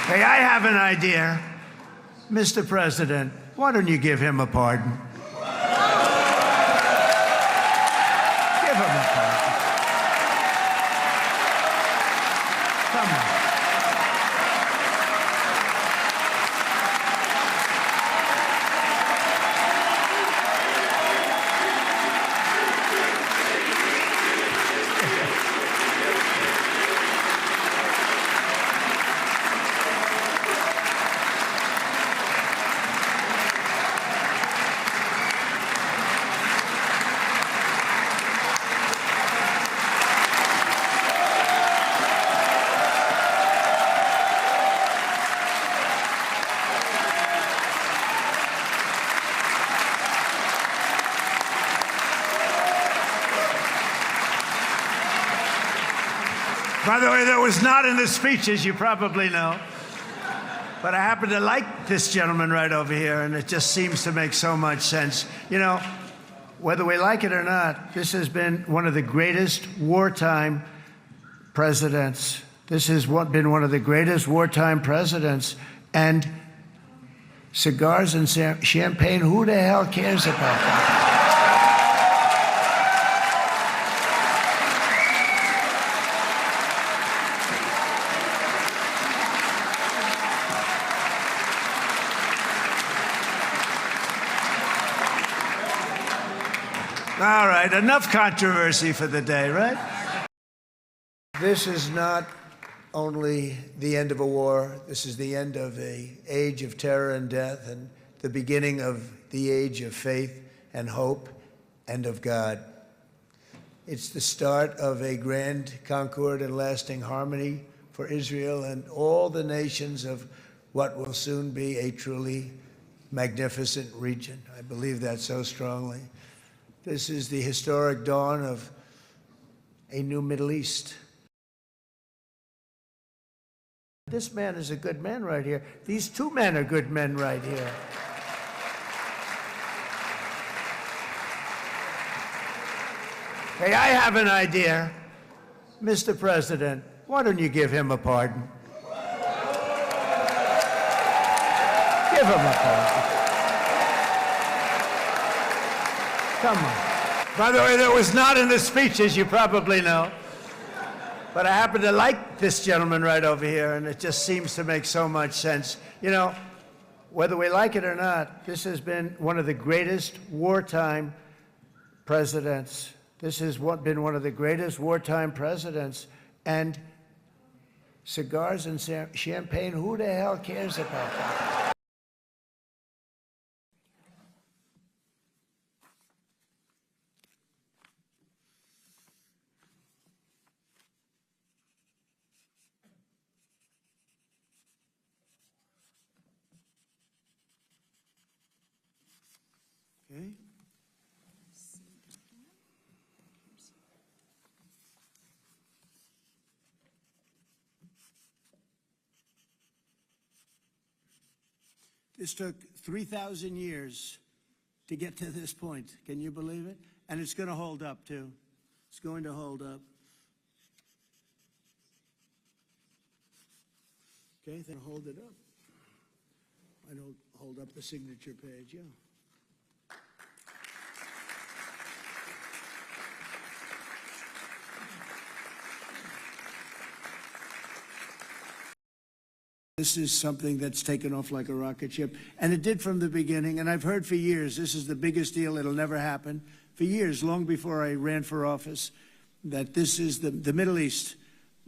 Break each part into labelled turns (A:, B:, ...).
A: Hey, I have an idea. Mr. President, why don't you give him a pardon? Give him a pardon. Come on. By the way, that was not in the speech, as you probably know. But I happen to like this gentleman right over here, and it just seems to make so much sense. You know, whether we like it or not, this has been one of the greatest wartime presidents. This has been one of the greatest wartime presidents. And cigars and champagne, who the hell cares about that? All right, enough controversy for the day, right? This is not only the end of a war. This is the end of an age of terror and death and the beginning of the age of faith and hope and of God. It's the start of a grand concord and lasting harmony for Israel and all the nations of what will soon be a truly magnificent region. I believe that so strongly. This is the historic dawn of a new Middle East. This man is a good man right here. These two men are good men right here. Hey, I have an idea. Mr. President, why don't you give him a pardon? Give him a pardon. Come on. By the way, that was not in the speech, as you probably know. But I happen to like this gentleman right over here, and it just seems to make so much sense. You know, whether we like it or not, this has been one of the greatest wartime presidents. This has been one of the greatest wartime presidents. And cigars and champagne, who the hell cares about that? Okay. This took 3,000 years to get to this point. Can you believe it? And it's going to hold up, too. It's going to hold up. Okay, then hold it up. I don't hold up the signature page, yeah. This is something that's taken off like a rocket ship, and it did from the beginning, and I've heard for years this is the biggest deal, it'll never happen. For years, long before I ran for office, that this is the Middle East.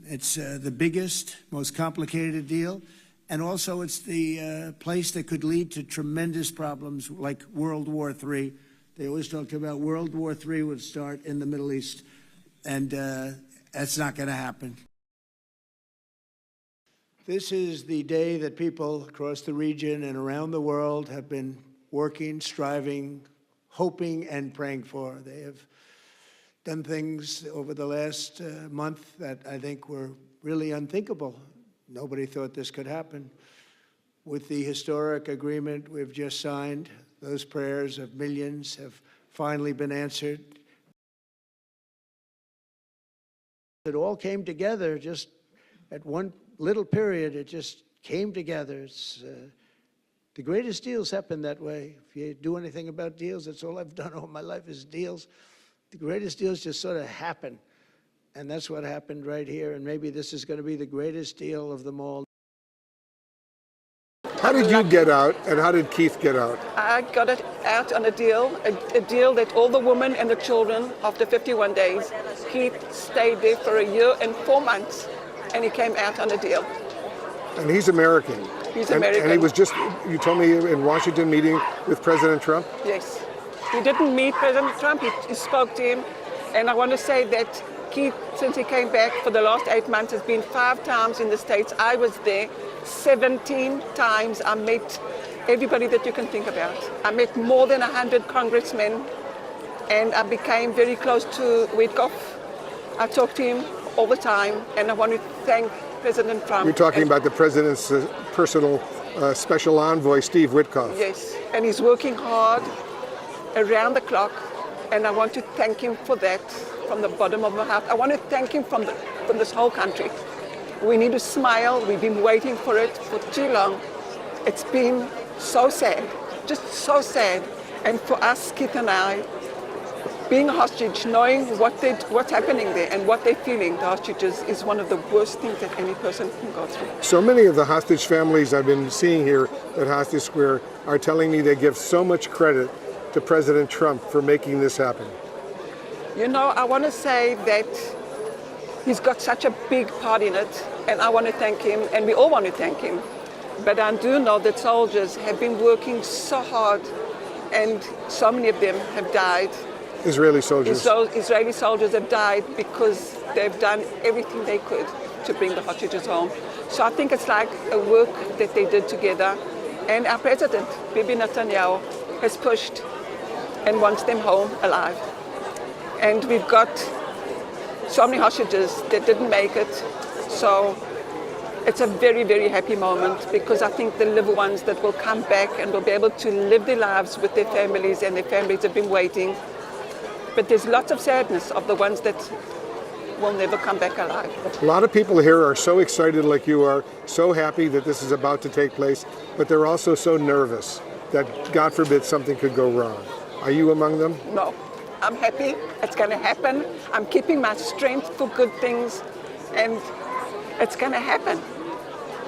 A: It's the biggest, most complicated deal, and also it's the place that could lead to tremendous problems like World War III. They always talked about World War III would start in the Middle East, and that's not going to happen. This is the day that people across the region and around the world have been working, striving, hoping, and praying for. They have done things over the last month that I think were really unthinkable. Nobody thought this could happen. With the historic agreement we've just signed, those prayers of millions have finally been answered. It all came together just at one little period. It just came together. The greatest deals happen that way. If you do anything about deals, that's all I've done all my life is deals. The greatest deals just sort of happen. And that's what happened right here. And maybe this is going to be the greatest deal of them all.
B: How did you get out, and how did Keith get out?
C: I got it out on a deal that all the women and the children, after 51 days, Keith stayed there for 1 year and 4 months, and he came out on a deal.
B: And he's American.
C: He's American.
B: And he was just, you told me, in Washington meeting with President Trump?
C: Yes. He didn't meet President Trump, he spoke to him, and I want to say that Keith, since he came back for the last 8 months, has been 5 times in the States. I was there 17 times. I met everybody that you can think about. I met more than 100 congressmen, and I became very close to Witkoff. I talked to him all the time, and I want to thank President Trump.
B: You're talking about the president's personal special envoy, Steve Witkoff.
C: Yes, and he's working hard around the clock, and I want to thank him for that from the bottom of my heart. I want to thank him from this whole country. We need to smile. We've been waiting for it for too long. It's been so sad, just so sad. And for us, Keith and I, being a hostage, knowing what's happening there and what they're feeling, the hostages, is one of the worst things that any person can go through.
B: So many of the hostage families I've been seeing here at Hostage Square are telling me they give so much credit to President Trump for making this happen.
C: You know, I want to say that he's got such a big part in it, and I want to thank him, and we all want to thank him. But I do know that soldiers have been working so hard, and so many of them have died.
B: Israeli soldiers.
C: Israeli soldiers have died because they've done everything they could to bring the hostages home. So I think it's like a work that they did together. And our president, Bibi Netanyahu, has pushed and wants them home alive. And we've got so many hostages that didn't make it. So it's a very, very happy moment, because I think the little ones that will come back and will be able to live their lives with their families, and their families have been waiting. But there's lots of sadness of the ones that will never come back alive.
B: A lot of people here are so excited like you are, so happy that this is about to take place, but they're also so nervous that, God forbid, something could go wrong. Are you among them?
C: No. I'm happy. It's going to happen. I'm keeping my strength for good things, and it's going to happen.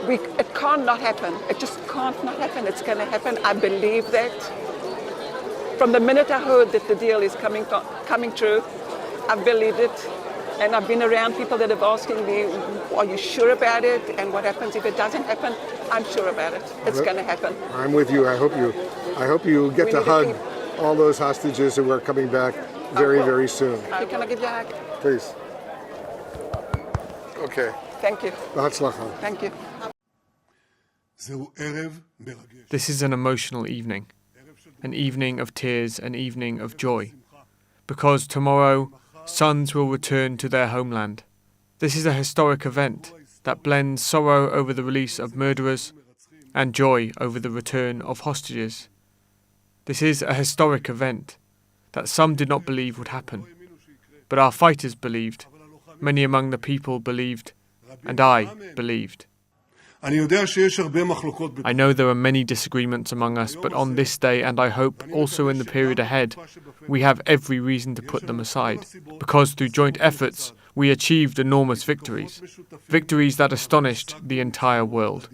C: It can't not happen. It just can't not happen. It's going to happen. I believe that. From the minute I heard that the deal is coming true, I believed it. And I've been around people that have asking me, are you sure about it? And what happens if it doesn't happen? I'm sure about it. It's going to happen.
B: I'm with you. I hope you get to hug all those hostages who are coming back very, very soon.
C: Can I give you a hug?
B: Please. Okay.
C: Thank you.
B: בהצלחה.
C: Thank you.
D: This is an emotional evening, an evening of tears, an evening of joy, because tomorrow sons will return to their homeland. This is a historic event that blends sorrow over the release of murderers and joy over the return of hostages. This is a historic event that some did not believe would happen, but our fighters believed, many among the people believed, and I believed. I know there are many disagreements among us, but on this day, and I hope also in the period ahead, we have every reason to put them aside, because through joint efforts we achieved enormous victories, victories that astonished the entire world.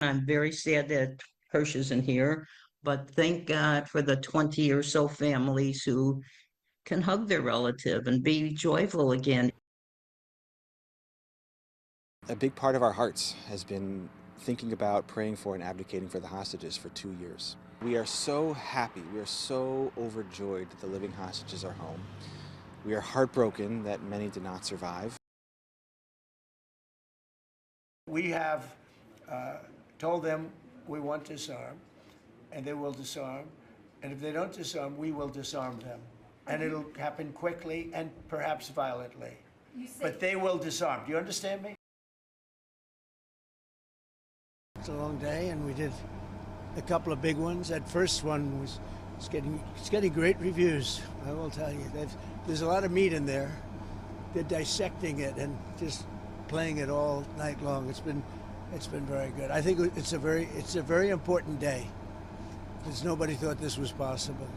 E: I'm very sad that Hirsch isn't here, but thank God for the 20 or so families who can hug their relative and be joyful again.
F: A big part of our hearts has been thinking about praying for and advocating for the hostages for 2 years. We are so happy, we are so overjoyed that the living hostages are home. We are heartbroken that many did not survive.
A: We have told them we want to disarm, and they will disarm. And if they don't disarm, we will disarm them. And it'll happen quickly and perhaps violently. But they will disarm. Do you understand me? It's a long day, and we did a couple of big ones. That first one was it's getting great reviews, I will tell you. There's a lot of meat in there. They're dissecting it and just playing it all night long. It's been It's been very good. I think it's a very important day, because nobody thought this was possible.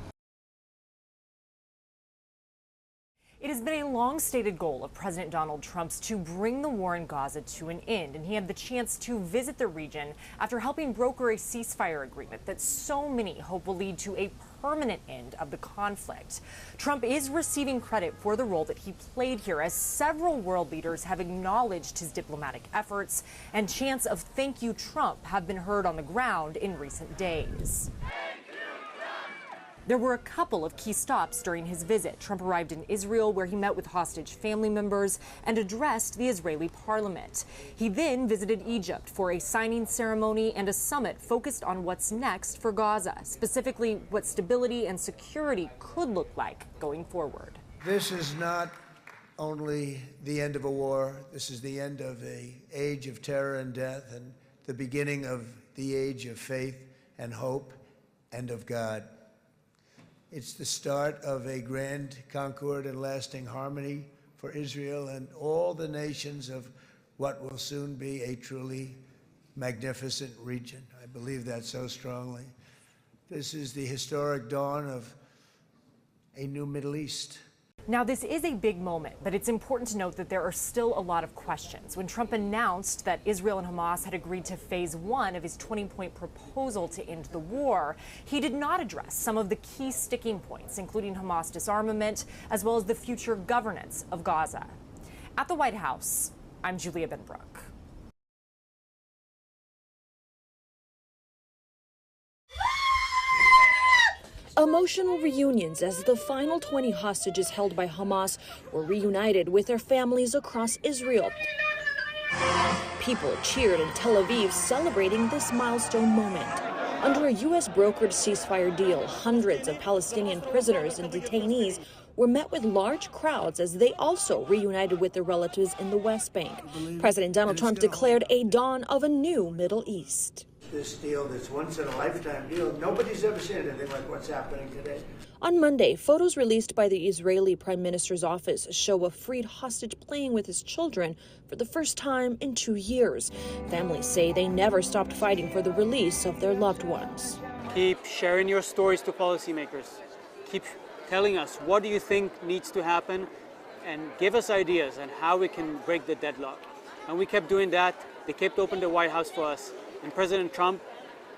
G: It has been a long-stated goal of President Donald Trump's to bring the war in Gaza to an end, and he had the chance to visit the region after helping broker a ceasefire agreement that so many hope will lead to a permanent end of the conflict. Trump is receiving credit for the role that he played here, as several world leaders have acknowledged his diplomatic efforts, and chants of "Thank you, Trump" have been heard on the ground in recent days. There were a couple of key stops during his visit. Trump arrived in Israel, where he met with hostage family members and addressed the Israeli parliament. He then visited Egypt for a signing ceremony and a summit focused on what's next for Gaza, specifically what stability and security could look like going forward.
A: This is not only the end of a war. This is the end of an age of terror and death, and the beginning of the age of faith and hope and of God. It's the start of a grand concord and lasting harmony for Israel and all the nations of what will soon be a truly magnificent region. I believe that so strongly. This is the historic dawn of a new Middle East.
G: Now, this is a big moment, but it's important to note that there are still a lot of questions. When Trump announced that Israel and Hamas had agreed to phase 1 of his 20-point proposal to end the war, he did not address some of the key sticking points, including Hamas disarmament, as well as the future governance of Gaza. At the White House, I'm Julia Benbrook.
H: Emotional reunions as the final 20 hostages held by Hamas were reunited with their families across Israel. People cheered in Tel Aviv, celebrating this milestone moment. Under a U.S. brokered ceasefire deal, hundreds of Palestinian prisoners and detainees were met with large crowds as they also reunited with their relatives in the West Bank. President Donald Trump declared a dawn of a new Middle East.
A: This deal, this once-in-a-lifetime deal, nobody's ever seen anything like what's happening today.
H: On Monday, photos released by the Israeli Prime Minister's office show a freed hostage playing with his children for the first time in 2 years. Families say they never stopped fighting for the release of their loved ones.
I: Keep sharing your stories to policymakers. Keep telling us what do you think needs to happen, and give us ideas on how we can break the deadlock. And we kept doing that. They kept open the White House for us. And President Trump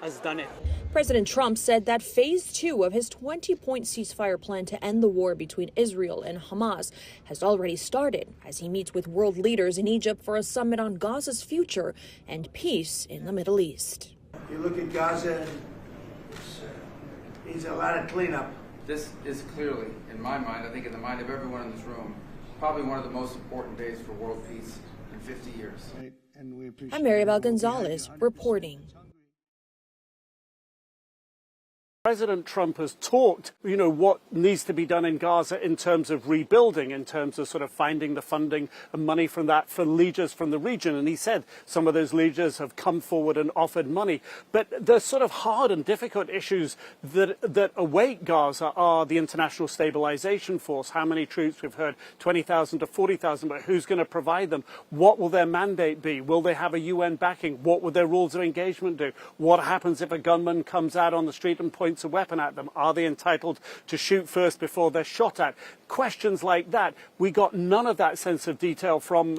I: has done it.
H: President Trump said that phase 2 of his 20-point ceasefire plan to end the war between Israel and Hamas has already started as he meets with world leaders in Egypt for a summit on Gaza's future and peace in the Middle East.
A: You look at Gaza, it needs a lot of cleanup.
J: This is clearly, in my mind, I think in the mind of everyone in this room, probably one of the most important days for world peace in 50 years.
H: I'm Maribel Gonzalez reporting.
K: President Trump has talked, what needs to be done in Gaza in terms of rebuilding, in terms of sort of finding the funding and money from that for leaders from the region. And he said some of those leaders have come forward and offered money. But the sort of hard and difficult issues that await Gaza are the international stabilization force. How many troops? We've heard 20,000 to 40,000, but who's going to provide them? What will their mandate be? Will they have a UN backing? What will their rules of engagement do? What happens if a gunman comes out on the street and points a weapon at them? Are they entitled to shoot first before they're shot at? Questions like that. We got none of that sense of detail from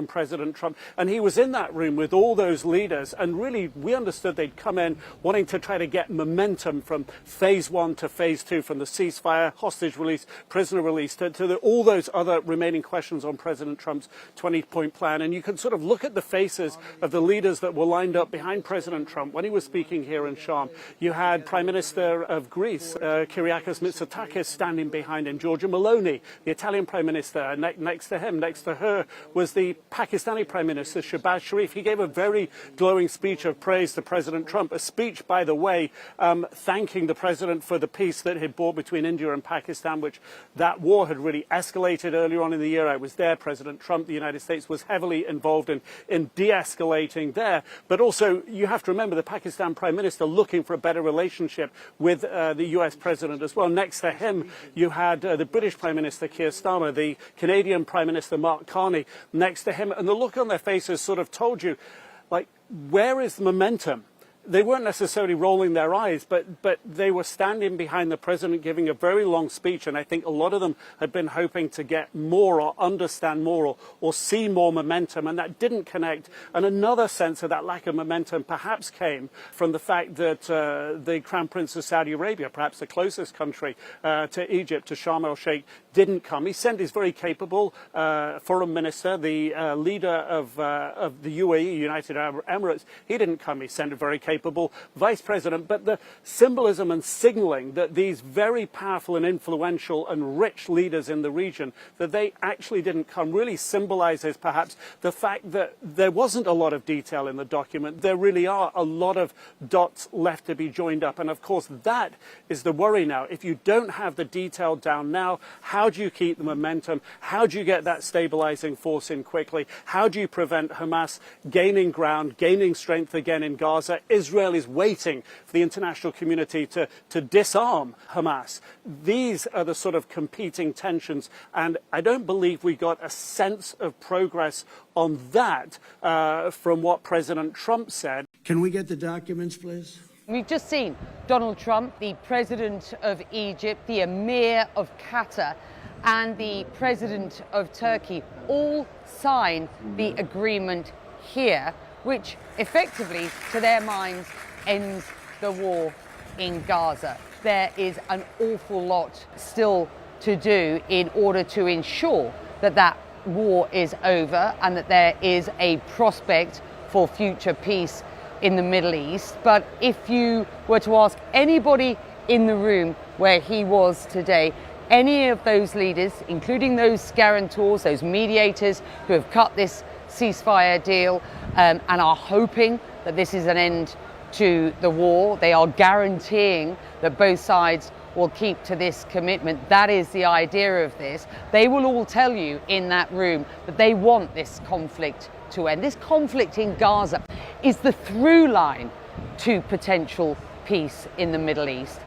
K: President Trump. And he was in that room with all those leaders. And really, we understood they'd come in wanting to try to get momentum from phase 1 to phase 2, from the ceasefire, hostage release, prisoner release, to all those other remaining questions on President Trump's 20-point plan. And you can sort of look at the faces of the leaders that were lined up behind President Trump when he was speaking here in Sharm. You had Prime Minister of Greece, Kyriakos Mitsotakis, standing behind him. Giorgia Meloni, the Italian Prime Minister, next to him, next to her, was the Pakistani Prime Minister, Shehbaz Sharif. He gave a very glowing speech of praise to President Trump, a speech, by the way, thanking the president for the peace that he brought between India and Pakistan, which that war had really escalated earlier on in the year. I was there. President Trump, the United States, was heavily involved in de-escalating there. But also, you have to remember the Pakistan Prime Minister looking for a better relationship with the US President as well. Next to him, you had the British Prime Minister, Keir Starmer, the Canadian Prime Minister, Mark Carney, next to him. And the look on their faces sort of told you, like, where is the momentum? They weren't necessarily rolling their eyes, but they were standing behind the president giving a very long speech, and I think a lot of them had been hoping to get more or understand more or see more momentum, and that didn't connect. And another sense of that lack of momentum perhaps came from the fact that the Crown Prince of Saudi Arabia, perhaps the closest country to Egypt, to Sharm el-Sheikh, didn't come. He sent his very capable foreign minister, the leader of the UAE, United Arab Emirates. He didn't come. He sent a very capable vice president. But the symbolism and signaling that these very powerful and influential and rich leaders in the region, that they actually didn't come, really symbolizes perhaps the fact that there wasn't a lot of detail in the document. There really are a lot of dots left to be joined up. And of course, that is the worry now. If you don't have the detail down now, how do you keep the momentum? How do you get that stabilizing force in quickly? How do you prevent Hamas gaining ground, gaining strength again in Gaza? Israel is waiting for the international community to disarm Hamas. These are the sort of competing tensions, and I don't believe we got a sense of progress on that from what President Trump said.
A: Can we get the documents, please?
L: We've just seen Donald Trump, the president of Egypt, the emir of Qatar, and the president of Turkey all sign the agreement here, which effectively, to their minds, ends the war in Gaza. There is an awful lot still to do in order to ensure that that war is over and that there is a prospect for future peace in the Middle East. But if you were to ask anybody in the room where he was today, any of those leaders, including those guarantors, those mediators who have cut this ceasefire deal and are hoping that this is an end to the war, they are guaranteeing that both sides will keep to this commitment. That is the idea of this. They will all tell you in that room that they want this conflict to end. This conflict in Gaza is the through line to potential peace in the Middle East.